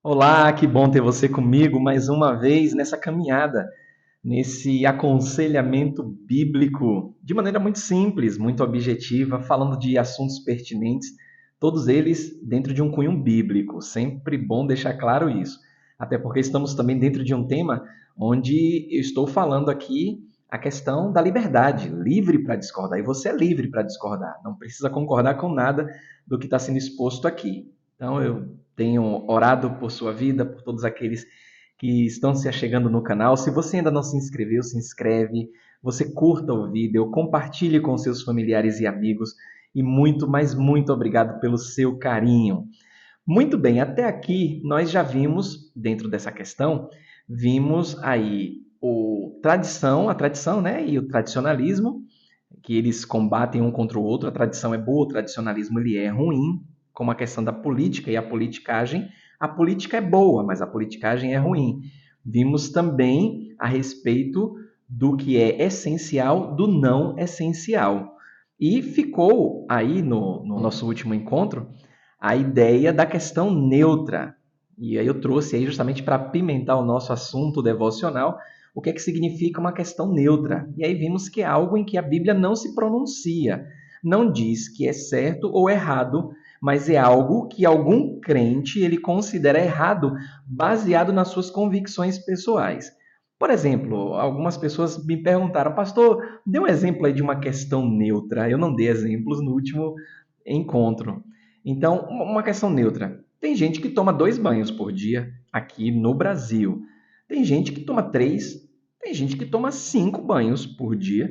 Olá, que bom ter você comigo mais uma vez nessa caminhada, nesse aconselhamento bíblico, de maneira muito simples, muito objetiva, falando de assuntos pertinentes, todos eles dentro de um cunho bíblico. Sempre bom deixar claro isso. Até porque estamos também dentro de um tema onde eu estou falando aqui a questão da liberdade, livre para discordar. E você é livre para discordar, não precisa concordar com nada do que está sendo exposto aqui. Então, eu tenho orado por sua vida, por todos aqueles que estão se achegando no canal. Se você ainda não se inscreveu, se inscreve, você curta o vídeo, compartilhe com seus familiares e amigos e muito, mas muito obrigado pelo seu carinho. Muito bem, até aqui nós já vimos, dentro dessa questão, vimos aí a tradição, né, e o tradicionalismo, que eles combatem um contra o outro. A tradição é boa, o tradicionalismo ele é ruim, como a questão da política e a politicagem. A política é boa, mas a politicagem é ruim. Vimos também a respeito do que é essencial, do não essencial. E ficou aí no nosso último encontro a ideia da questão neutra. E aí eu trouxe aí justamente para apimentar o nosso assunto devocional o que é que significa uma questão neutra. E aí vimos que é algo em que a Bíblia não se pronuncia, não diz que é certo ou errado, mas é algo que algum crente ele considera errado baseado nas suas convicções pessoais. Por exemplo, algumas pessoas me perguntaram, pastor, dê um exemplo aí de uma questão neutra. Eu não dei exemplos no último encontro. Então, uma questão neutra. Tem gente que toma 2 banhos por dia aqui no Brasil. Tem gente que toma 3, tem gente que toma 5 banhos por dia.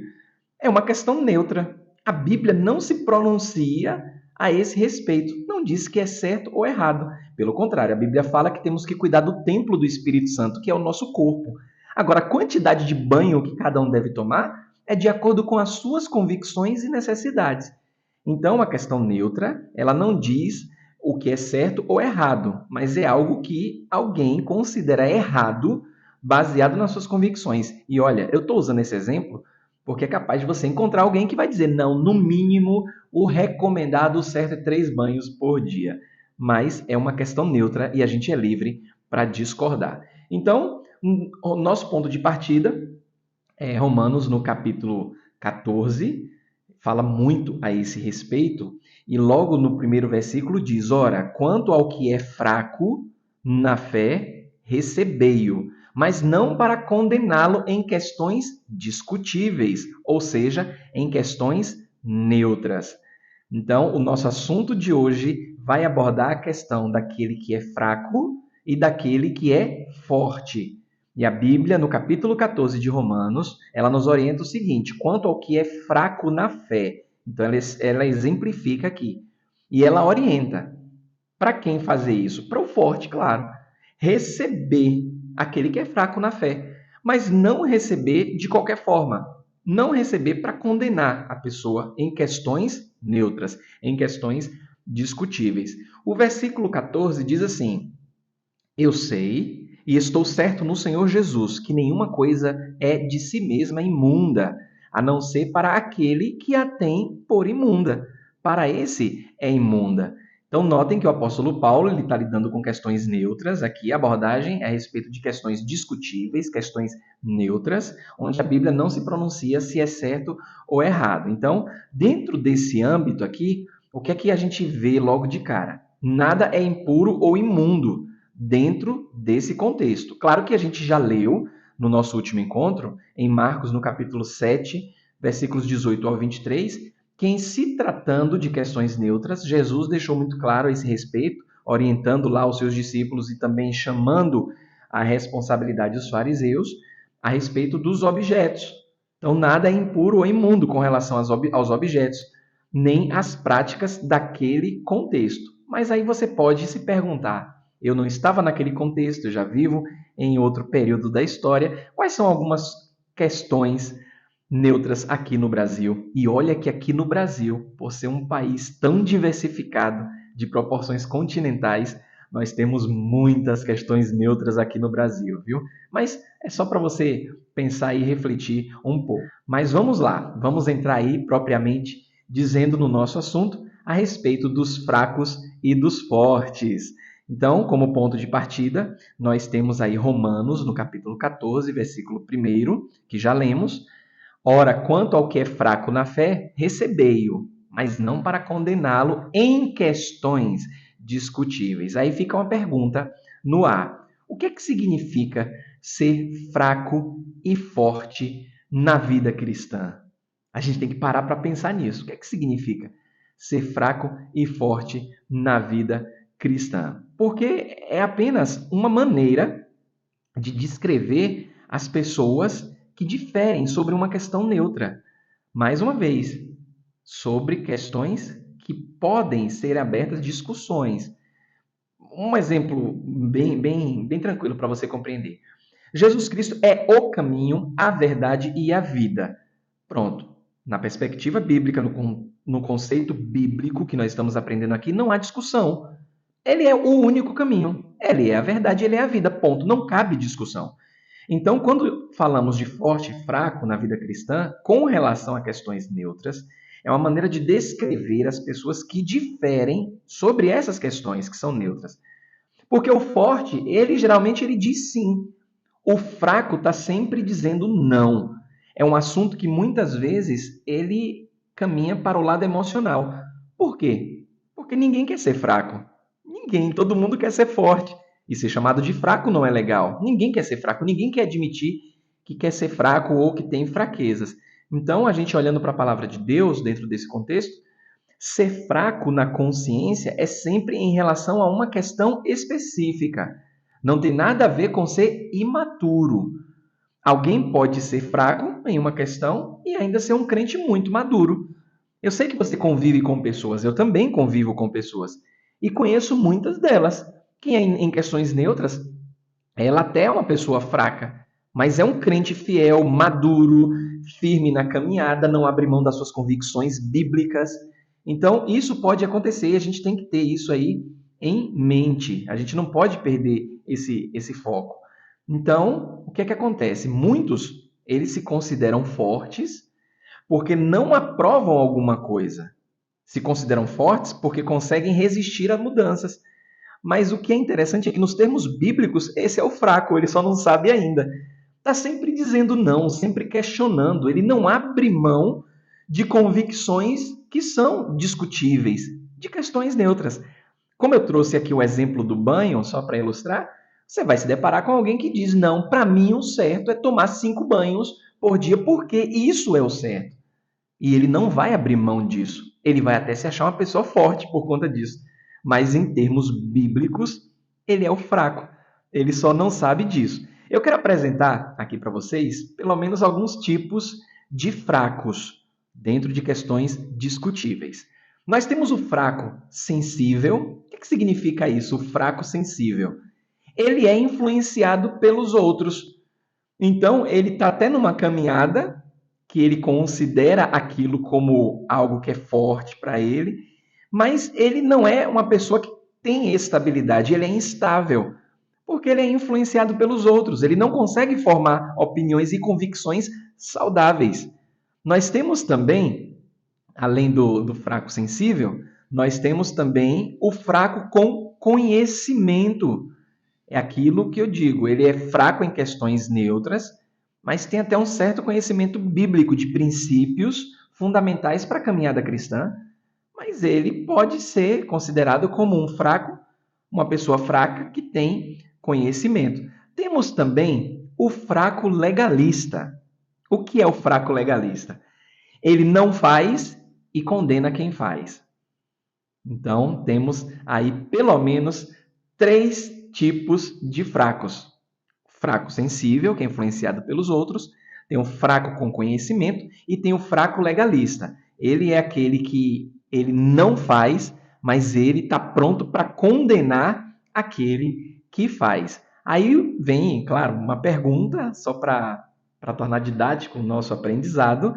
É uma questão neutra. A Bíblia não se pronuncia a esse respeito. Não diz que é certo ou errado. Pelo contrário, a Bíblia fala que temos que cuidar do templo do Espírito Santo, que é o nosso corpo. Agora, a quantidade de banho que cada um deve tomar é de acordo com as suas convicções e necessidades. Então, a questão neutra, ela não diz o que é certo ou errado, mas é algo que alguém considera errado baseado nas suas convicções. E olha, eu estou usando esse exemplo porque é capaz de você encontrar alguém que vai dizer, não, no mínimo, o recomendado o certo é 3 banhos por dia. Mas é uma questão neutra e a gente é livre para discordar. Então, o nosso ponto de partida é Romanos, no capítulo 14, fala muito a esse respeito, e logo no primeiro versículo diz: ora, quanto ao que é fraco na fé, recebei-o, mas não para condená-lo em questões discutíveis, ou seja, em questões neutras. Então, o nosso assunto de hoje vai abordar a questão daquele que é fraco e daquele que é forte. E a Bíblia, no capítulo 14 de Romanos, ela nos orienta o seguinte: quanto ao que é fraco na fé. Então, ela exemplifica aqui. E ela orienta. Para quem fazer isso? Para o forte, claro. Receber aquele que é fraco na fé. Mas não receber de qualquer forma. Não receber para condenar a pessoa em questões neutras, em questões discutíveis. O versículo 14 diz assim: eu sei e estou certo no Senhor Jesus que nenhuma coisa é de si mesma imunda, a não ser para aquele que a tem por imunda. Para esse é imunda. Então, notem que o apóstolo Paulo está lidando com questões neutras. Aqui a abordagem é a respeito de questões discutíveis, questões neutras, onde a Bíblia não se pronuncia se é certo ou errado. Então, dentro desse âmbito aqui, o que é que a gente vê logo de cara? Nada é impuro ou imundo dentro desse contexto. Claro que a gente já leu no nosso último encontro, em Marcos, no capítulo 7, versículos 18 ao 23, que em se tratando de questões neutras, Jesus deixou muito claro a esse respeito, orientando lá os seus discípulos e também chamando a responsabilidade dos fariseus a respeito dos objetos. Então, nada é impuro ou imundo com relação aos objetos, nem às práticas daquele contexto. Mas aí você pode se perguntar: eu não estava naquele contexto, eu já vivo em outro período da história. Quais são algumas questões neutras aqui no Brasil? E olha que aqui no Brasil, por ser um país tão diversificado, de proporções continentais, nós temos muitas questões neutras aqui no Brasil, viu? Mas é só para você pensar e refletir um pouco. Mas vamos lá, vamos entrar aí propriamente dizendo no nosso assunto a respeito dos fracos e dos fortes. Então, como ponto de partida, nós temos aí Romanos, no capítulo 14, versículo 1, que já lemos. Ora, quanto ao que é fraco na fé, recebei-o, mas não para condená-lo em questões discutíveis. Aí fica uma pergunta no ar. O que é que significa ser fraco e forte na vida cristã? A gente tem que parar para pensar nisso. O que é que significa ser fraco e forte na vida cristã? Porque é apenas uma maneira de descrever as pessoas que diferem sobre uma questão neutra. Mais uma vez, sobre questões que podem ser abertas discussões. Um exemplo bem tranquilo para você compreender. Jesus Cristo é o caminho, a verdade e a vida. Pronto. Na perspectiva bíblica, no conceito bíblico que nós estamos aprendendo aqui, não há discussão. Ele é o único caminho. Ele é a verdade, ele é a vida. Ponto. Não cabe discussão. Então, quando falamos de forte e fraco na vida cristã, com relação a questões neutras, é uma maneira de descrever as pessoas que diferem sobre essas questões que são neutras. Porque o forte, ele geralmente ele diz sim. O fraco está sempre dizendo não. É um assunto que muitas vezes ele caminha para o lado emocional. Por quê? Porque ninguém quer ser fraco. Ninguém, todo mundo quer ser forte. E ser chamado de fraco não é legal. Ninguém quer ser fraco, ninguém quer admitir que quer ser fraco ou que tem fraquezas. Então, a gente olhando para a palavra de Deus dentro desse contexto, ser fraco na consciência é sempre em relação a uma questão específica. Não tem nada a ver com ser imaturo. Alguém pode ser fraco em uma questão e ainda ser um crente muito maduro. Eu sei que você convive com pessoas, eu também convivo com pessoas. E conheço muitas delas, que em questões neutras, ela até é uma pessoa fraca, mas é um crente fiel, maduro, firme na caminhada, não abre mão das suas convicções bíblicas. Então, isso pode acontecer e a gente tem que ter isso aí em mente. A gente não pode perder esse foco. Então, o que é que acontece? Muitos, eles se consideram fortes porque não aprovam alguma coisa. Se consideram fortes porque conseguem resistir a mudanças. Mas o que é interessante é que nos termos bíblicos, esse é o fraco, ele só não sabe ainda. Está sempre dizendo não, sempre questionando. Ele não abre mão de convicções que são discutíveis, de questões neutras. Como eu trouxe aqui o exemplo do banho, só para ilustrar, você vai se deparar com alguém que diz: não, para mim o certo é tomar 5 banhos por dia, porque isso é o certo. E ele não vai abrir mão disso. Ele vai até se achar uma pessoa forte por conta disso. Mas em termos bíblicos, ele é o fraco. Ele só não sabe disso. Eu quero apresentar aqui para vocês, pelo menos, alguns tipos de fracos dentro de questões discutíveis. Nós temos o fraco sensível. O que significa isso, o fraco sensível? Ele é influenciado pelos outros. Então, ele está até numa caminhada que ele considera aquilo como algo que é forte para ele, mas ele não é uma pessoa que tem estabilidade, ele é instável, porque ele é influenciado pelos outros, ele não consegue formar opiniões e convicções saudáveis. Nós temos também, além do fraco sensível, nós temos também o fraco com conhecimento. É aquilo que eu digo, ele é fraco em questões neutras, mas tem até um certo conhecimento bíblico de princípios fundamentais para a caminhada cristã, mas ele pode ser considerado como um fraco, uma pessoa fraca que tem conhecimento. Temos também o fraco legalista. O que é o fraco legalista? Ele não faz e condena quem faz. Então, temos aí pelo menos 3 tipos de fracos. Fraco sensível, que é influenciado pelos outros, tem o fraco com conhecimento e tem o fraco legalista. Ele é aquele que ele não faz, mas ele está pronto para condenar aquele que faz. Aí vem, claro, uma pergunta, só para tornar didático o nosso aprendizado.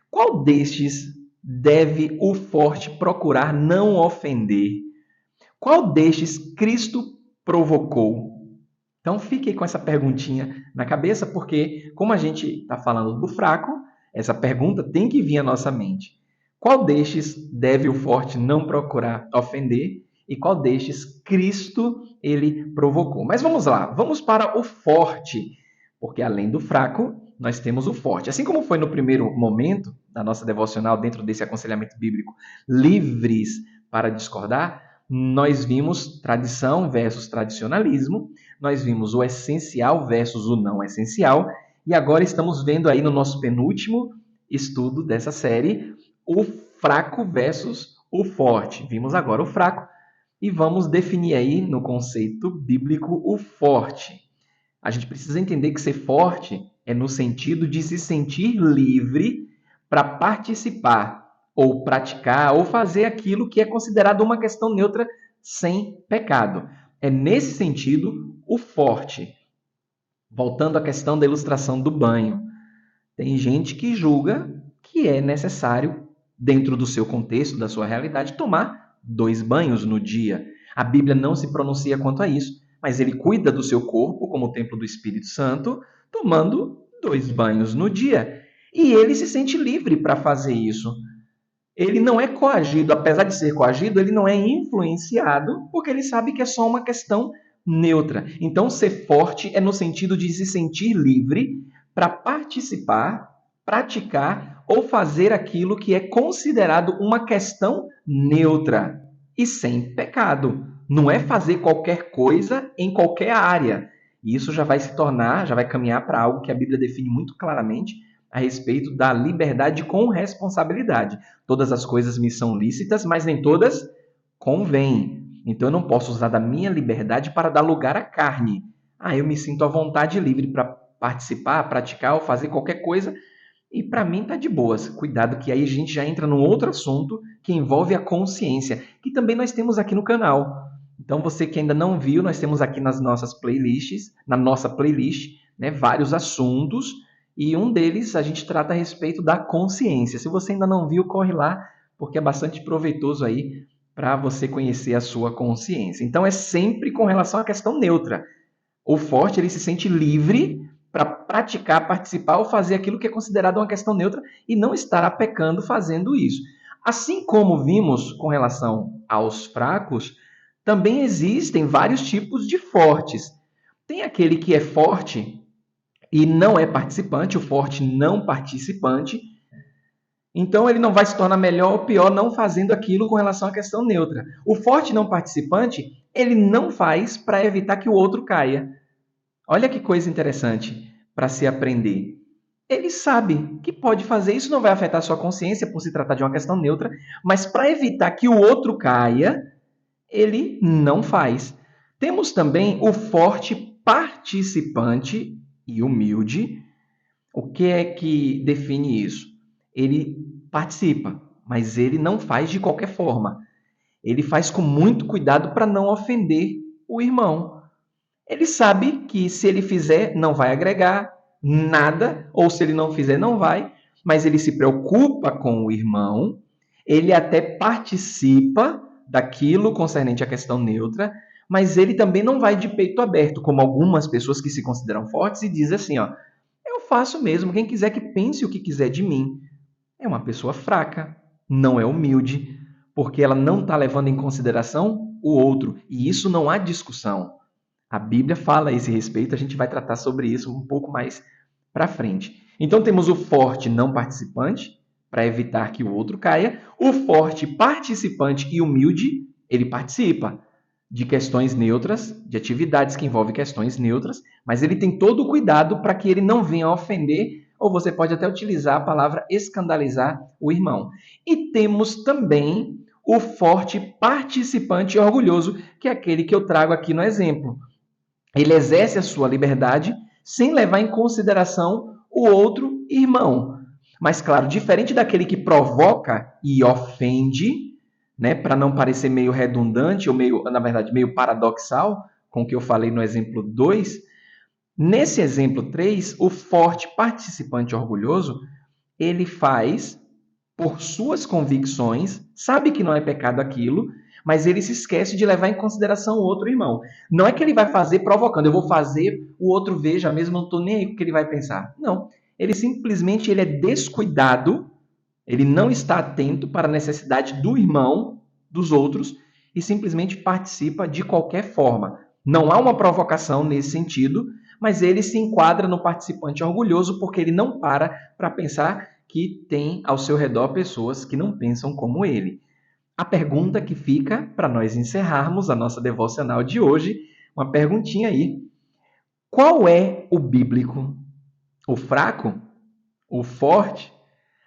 Qual destes deve o forte procurar não ofender? Qual destes Cristo provocou? Então fique com essa perguntinha na cabeça, porque como a gente está falando do fraco, essa pergunta tem que vir à nossa mente. Qual destes deve o forte não procurar ofender? e qual destes Cristo ele provocou. Mas vamos lá, vamos para o forte, porque além do fraco, nós temos o forte. Assim como foi no primeiro momento da nossa devocional, dentro desse aconselhamento bíblico, livres para discordar, nós vimos tradição versus tradicionalismo, nós vimos o essencial versus o não essencial, e agora estamos vendo aí no nosso penúltimo estudo dessa série, o fraco versus o forte. Vimos agora o fraco e vamos definir aí no conceito bíblico o forte. A gente precisa entender que ser forte é no sentido de se sentir livre para participar ou praticar ou fazer aquilo que é considerado uma questão neutra sem pecado. É nesse sentido o forte. Voltando à questão da ilustração do banho. Tem gente que julga que é necessário, dentro do seu contexto, da sua realidade, tomar 2 banhos no dia. A Bíblia não se pronuncia quanto a isso, mas ele cuida do seu corpo, como o templo do Espírito Santo, tomando 2 banhos no dia. E ele se sente livre para fazer isso. Ele não é coagido, apesar de ser coagido, ele não é influenciado, porque ele sabe que é só uma questão neutra. Então, ser forte é no sentido de se sentir livre para participar, praticar ou fazer aquilo que é considerado uma questão neutra e sem pecado. Não é fazer qualquer coisa em qualquer área. E isso já vai se tornar, já vai caminhar para algo que a Bíblia define muito claramente a respeito da liberdade com responsabilidade. Todas as coisas me são lícitas, mas nem todas convêm. Então eu não posso usar da minha liberdade para dar lugar à carne. Eu me sinto à vontade livre para participar, praticar ou fazer qualquer coisa e para mim tá de boas. Cuidado que aí a gente já entra num outro assunto que envolve a consciência, que também nós temos aqui no canal. Então você que ainda não viu, nós temos aqui nas nossas playlists, na nossa playlist, né, vários assuntos e um deles a gente trata a respeito da consciência. Se você ainda não viu, corre lá, porque é bastante proveitoso aí para você conhecer a sua consciência. Então é sempre com relação à questão neutra. O forte, ele se sente livre para praticar, participar ou fazer aquilo que é considerado uma questão neutra e não estará pecando fazendo isso. Assim como vimos com relação aos fracos, também existem vários tipos de fortes. Tem aquele que é forte e não é participante, o forte não participante. Então ele não vai se tornar melhor ou pior não fazendo aquilo com relação à questão neutra. O forte não participante, ele não faz para evitar que o outro caia. Olha que coisa interessante para se aprender. Ele sabe que pode fazer isso, não vai afetar a sua consciência por se tratar de uma questão neutra, mas para evitar que o outro caia, ele não faz. Temos também o forte participante e humilde. O que é que define isso? Ele participa, mas ele não faz de qualquer forma. Ele faz com muito cuidado para não ofender o irmão. Ele sabe que se ele fizer, não vai agregar nada, ou se ele não fizer, não vai, mas ele se preocupa com o irmão, ele até participa daquilo concernente à questão neutra, mas ele também não vai de peito aberto, como algumas pessoas que se consideram fortes e dizem assim, ó, eu faço mesmo, quem quiser que pense o que quiser de mim. É uma pessoa fraca, não é humilde, porque ela não está levando em consideração o outro, e isso não há discussão. A Bíblia fala a esse respeito, a gente vai tratar sobre isso um pouco mais para frente. Então temos o forte não participante, para evitar que o outro caia. O forte participante e humilde, ele participa de questões neutras, de atividades que envolvem questões neutras, mas ele tem todo o cuidado para que ele não venha a ofender, ou você pode até utilizar a palavra escandalizar o irmão. E temos também o forte participante e orgulhoso, que é aquele que eu trago aqui no exemplo. Ele exerce a sua liberdade sem levar em consideração o outro irmão. Mas, claro, diferente daquele que provoca e ofende, né, para não parecer meio redundante ou meio, na verdade, meio paradoxal, com o que eu falei no exemplo 2, nesse exemplo 3, o forte participante orgulhoso, ele faz por suas convicções, sabe que não é pecado aquilo, mas ele se esquece de levar em consideração o outro irmão. Não é que ele vai fazer provocando, eu vou fazer, o outro veja mesmo, não estou nem aí com o que ele vai pensar. Não, ele simplesmente ele é descuidado, ele não está atento para a necessidade do irmão, dos outros, e simplesmente participa de qualquer forma. Não há uma provocação nesse sentido, mas ele se enquadra no participante orgulhoso porque ele não para pensar que tem ao seu redor pessoas que não pensam como ele. A pergunta que fica para nós encerrarmos a nossa devocional de hoje, uma perguntinha aí. Qual é o bíblico? O fraco? O forte?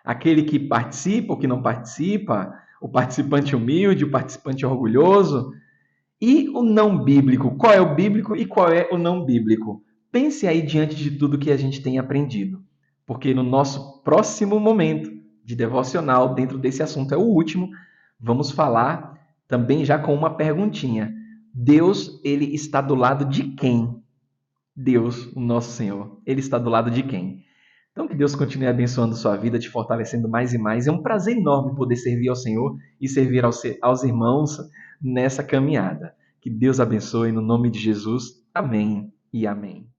Aquele que participa, o que não participa? O participante humilde, o participante orgulhoso? E o não bíblico? Qual é o bíblico e qual é o não bíblico? Pense aí diante de tudo que a gente tem aprendido. Porque no nosso próximo momento de devocional, dentro desse assunto, é o último, vamos falar também já com uma perguntinha. Deus, ele está do lado de quem? Deus, o nosso Senhor, ele está do lado de quem? Então, que Deus continue abençoando sua vida, te fortalecendo mais e mais. É um prazer enorme poder servir ao Senhor e servir aos irmãos nessa caminhada. Que Deus abençoe no nome de Jesus. Amém e amém.